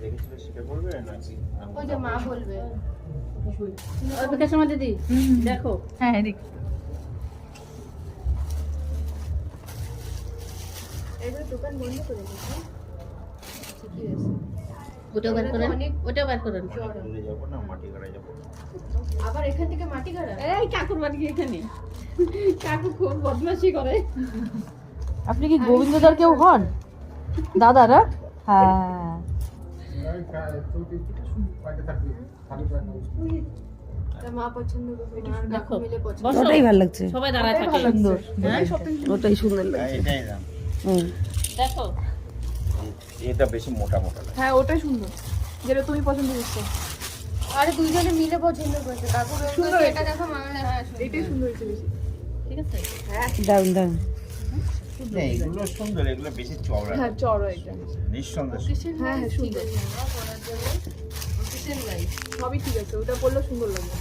দেখেছিল সেটা বলবে নাকি ওই যে মা বলবে অল্প সময় দিদি দেখো। হ্যাঁ এদিক এবার দোকান বন্ধ করে দিচ্ছি ঠিকই আছে ওটাও বার করেন, ওটাও বার করেন। দূরে যাবো না মাটি গাড়ায় যাবো আবার এখান থেকে মাটি গাড়া এই কাকুর বাড়ি এখানে কাকু খুব বদমাশি করে। আপনি কি গোবিন্দদার কেউ হন দাদারা? হ্যাঁ তার মা পছন্দ করবে মা আর কাকু মিলে পছন্দ বসো। ওটাই ভালো লাগছে, সবাই দাঁড়ায় থাকে। সুন্দর, ওটাই সুন্দর হ্যাঁ, লাগছে। এটাই দাম দেখো এটা বেশি মোটা মোটা লাগে হ্যাঁ ওটাই সুন্দর, যেটা তুমি পছন্দ করছো। আরে দুইজনে মিলে পছন্দ করছে কাকু সুন্দর এটা দেখো মা বলে হ্যাঁ সুন্দর। এটাই সুন্দর হয়েছে বেশি। ঠিক আছে। দারুন দারুন। না, এগুলো সুন্দর এগুলো বেশি চওড়া হ্যাঁ চড়ো এটা, নিঃসন্দেহে কিসের হ্যাঁ হ্যাঁ সুন্দর, করার জন্য কিসের লাইট সবই ঠিক আছে, ওটা পরলেও সুন্দর লাগবে।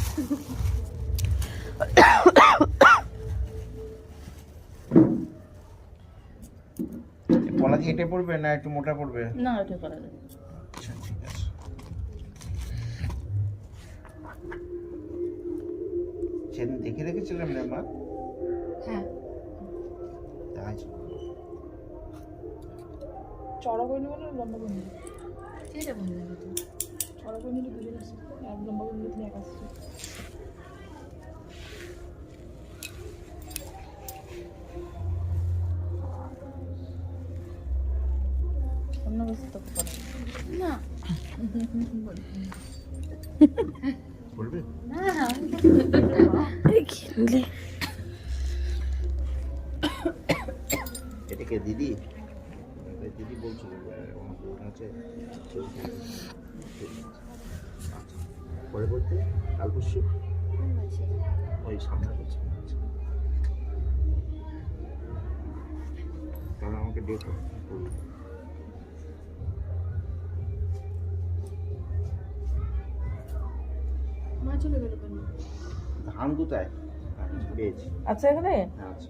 পলা দিয়ে এটা পড়বে না একটু মোটা পড়বে না ওটা করা যাবে। আচ্ছা ঠিক আছে সেদিন দেখে রেখেছিলাম রে মা হ্যাঁ তাই চড়া করে নেবো না লম্বা করে নেবো? সেটা বন্ধ করে চড়া করে নিলে দুজন আসছে, আর লম্বা করে নিলে তুমি এক আসছে। অন্য কিছু তো করে না। বলবে এটাকে দিদি দিদি বলছিল আছে পরে বলতে কাল পরশু ওই সামনে বলছে তাহলে আমাকে ডেট মা চলে গেল কেন? ধান কোথায় পেয়েছি আচ্ছা এখানে আচ্ছা